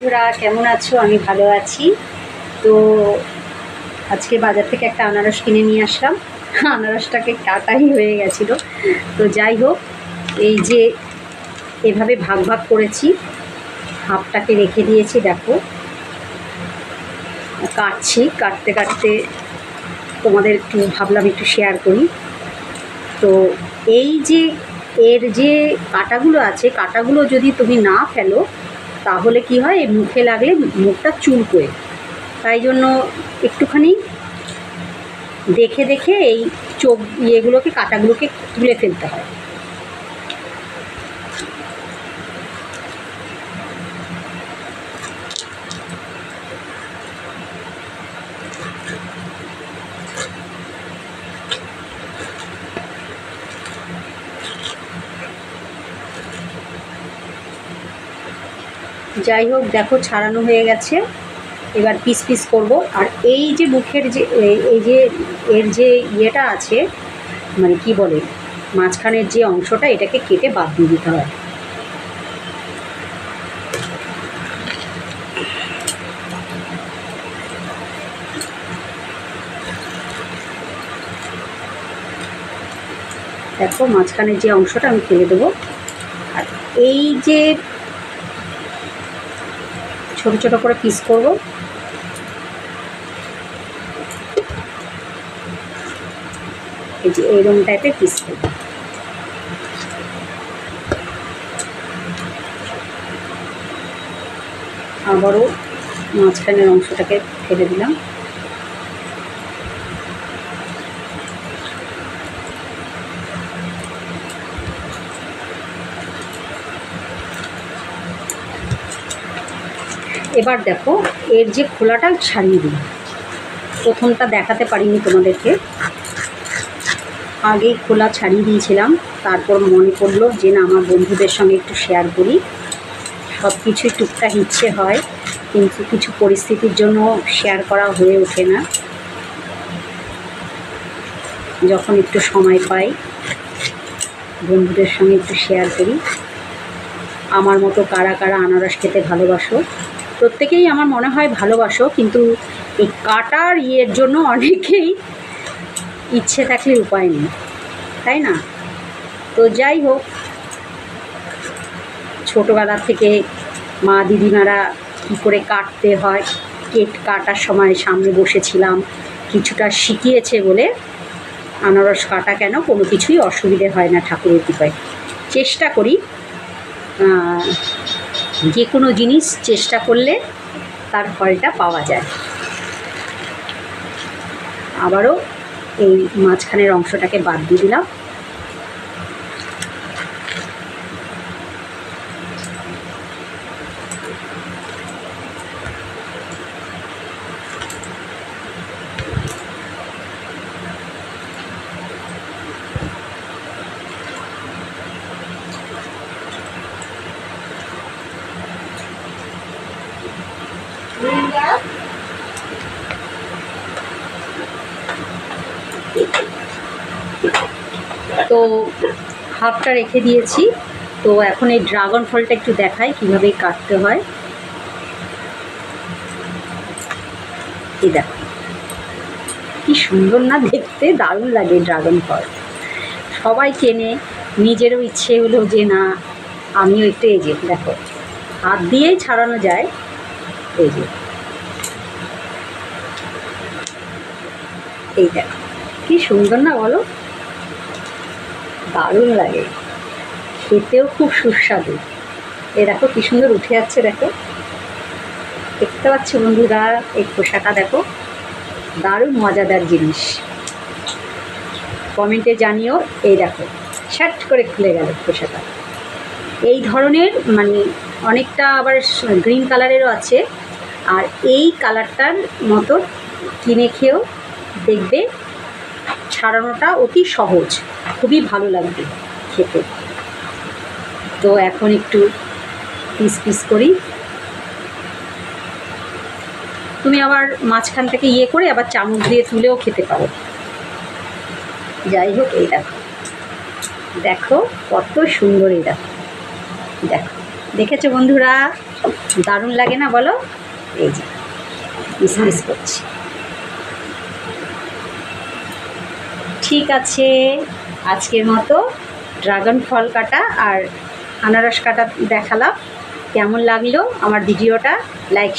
বন্ধুরা কেমন আছো? আমি ভালো আছি। তো আজকে বাজার থেকে একটা আনারস কিনে নিয়ে আসলাম। আনারসটাকে কাটাই হয়ে গেছিল। তো যাই হোক, এই যে এভাবে ভাগ ভাগ করেছি, হাফটাকে রেখে দিয়েছি। দেখো কাটছি, কাটতে কাটতে তোমাদের একটু ভাবলাম একটু শেয়ার করি। তো এই যে এর যে কাঁটাগুলো আছে, কাঁটাগুলো যদি তুমি না ফেলো তাহলে কি হয়, এই মুখে লাগলে মুখটা চুলকোয়। তাই জন্য একটুখানি দেখে দেখে এই চোখ ইয়েগুলোকে, কাঁটাগুলোকে তুলে ফেলতে হয়। যাই হোক, দেখো ছাড়ানো হয়ে গেছে। এবার পিস পিস করব। আর এই যে মুখের যে এই যে এর যে ইয়েটা আছে, মানে কি বলে, মাঝখানের যে অংশটা, এটাকে কেটে বাদ দিয়ে দিতে হয়। দেখো মাঝখানের যে অংশটা আমি ফেলে দেবো। আর এই যে ছোট ছোট করে পিস করব। এই যে এইরকম টাইপের পিস করব। আবারও মাঝখানের অংশটাকে ফেলে দিলাম। এবার দেখো এর যে খোলাটা ছাড়িয়ে দিই। প্রথমটা দেখাতে পারিনি তোমাদেরকে, আগেই খোলা ছাড়িয়ে দিয়েছিলাম। তারপর মনে পড়লো যে না, আমার বন্ধুদের সঙ্গে একটু শেয়ার করি। সব কিছুই টুকটাক ইচ্ছে হয়, কিন্তু কিছু পরিস্থিতির জন্য শেয়ার করা হয়ে ওঠে না। যখন একটু সময় পাই বন্ধুদের সঙ্গে একটু শেয়ার করি। আমার মতো কারা কারা আনারস খেতে ভালোবাসো? প্রত্যেকেই আমার মনে হয় ভালোবাসো, কিন্তু এই কাটার ইয়ের জন্য অনেকেই ইচ্ছে থাকলে উপায় নেই, তাই না? তো যাই হোক, ছোটোবেলা থেকে মা দিদিমারা কী করে কাটতে হয়, কাটার সময় সামনে বসেছিলাম, কিছুটা শিখিয়েছে বলে আনারস কাটা কেন কোনো কিছুই অসুবিধে হয় না ঠাকুরের কৃপায়। চেষ্টা করি, যে কোনো জিনিস চেষ্টা করলে তার ফলটা পাওয়া যায়। আবারও এই মাঝখানের অংশটাকে বাদ দিয়ে দিলাম। তো হাফটা রেখে দিয়েছি। তো এখন এই ড্রাগন ফলটা একটু দেখাই কীভাবে কাটতে হয়। এই দেখো কি সুন্দর না দেখতে, দারুণ লাগে ড্রাগন ফল। সবাই কেনে, নিজেরও ইচ্ছে হলো যে না আমিও একটু, এই যে দেখো হাত দিয়েই ছাড়ানো যায়। এই যে এই দেখো কি সুন্দর না বলো, দারুণ লাগে, খেতেও খুব সুস্বাদু। এ দেখো কি সুন্দর উঠে যাচ্ছে, দেখো দেখতে পাচ্ছ বন্ধুরা, এই খোসাটা দেখো, দারুণ মজাদার জিনিস। কমেন্টে জানিও। এই দেখো শ্যাট করে খুলে গেল খোসাটা। এই ধরনের মানে অনেকটা আবার গ্রিন কালারেরও আছে। আর এই কালারটার মতো কিনে খেয়েও দেখবে, ছাড়ানোটা অতি সহজ, খুবই ভালো লাগবে খেতে। তো এখন একটু পিস পিস করি। তুমি আবার মাঝখান থেকে ইয়ে করে আবার চামচ দিয়ে তুলেও খেতে পারো। যাই হোক, এই দেখো দেখো কত সুন্দর, এই দেখো দেখো, দেখেছো বন্ধুরা? দারুণ লাগে না বলো? এই যে মিস করছি। ঠিক আছে, আজকের মতো ড্রাগন ফল কাটা আর আনারস কাটা দেখালাম। কেমন লাগলো আমার ভিডিওটা? লাইক